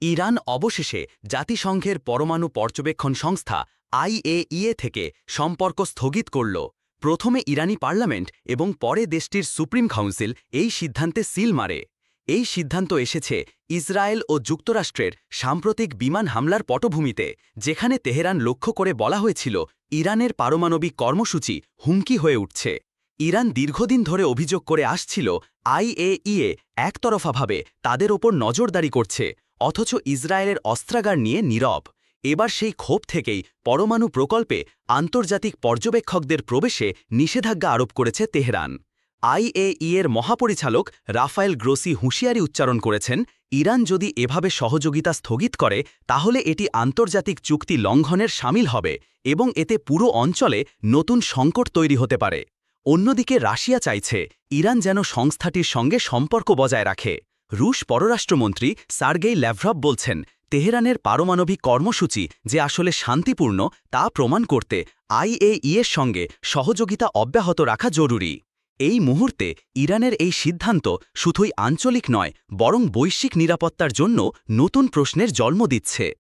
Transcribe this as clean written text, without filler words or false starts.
Iran অবশেষে জাতিসংঘের পরমাণু পর্যবেক্ষণ সংস্থা IAEA থেকে সম্পর্ক স্থগিত করল। প্রথমে ইরানি পার্লামেন্ট এবং পরে দেশটির সুপ্রিম কাউন্সিল এই সিদ্ধান্তে সিল মারে। এই সিদ্ধান্ত এসেছে ইসরায়েল ও যুক্তরাষ্ট্রের সাম্প্রতিক বিমান হামলার পটভূমিতে, যেখানে তেহরান লক্ষ্য করে বলা হয়েছিল ইরানের পারমাণবিক কর্মসূচি হুমকি হয়ে উঠছে। ইরান দীর্ঘদিন ধরে অভিযোগ করে আসছিল IAEA একতরফাভাবে তাদের ওপর নজরদারি করছে, অথচ ইসরায়েলের অস্ত্রাগার নিয়ে নীরব। এবার সেই ক্ষোভ থেকেই পরমাণু প্রকল্পে আন্তর্জাতিক পর্যবেক্ষকদের প্রবেশে নিষেধাজ্ঞা আরোপ করেছে তেহরান। IAEA-এর মহাপরিচালক রাফায়েল গ্রোসি হুঁশিয়ারি উচ্চারণ করেছেন, ইরান যদি এভাবে সহযোগিতা স্থগিত করে তাহলে এটি আন্তর্জাতিক চুক্তি লঙ্ঘনের শামিল হবে এবং এতে পুরো অঞ্চলে নতুন সংকট তৈরি হতে পারে। অন্যদিকে রাশিয়া চাইছে ইরান যেন সংস্থাটির সঙ্গে সম্পর্ক বজায় রাখে। রুশ পররাষ্ট্রমন্ত্রী সার্গেই ল্যাভরভ বলছেন, তেহরানের পারমাণবিক কর্মসূচি যে আসলে শান্তিপূর্ণ তা প্রমাণ করতে IAEA-এর সঙ্গে সহযোগিতা অব্যাহত রাখা জরুরি। এই মুহূর্তে ইরানের এই সিদ্ধান্ত শুধুই আঞ্চলিক নয়, বরং বৈশ্বিক নিরাপত্তার জন্য নতুন প্রশ্নের জন্ম দিচ্ছে।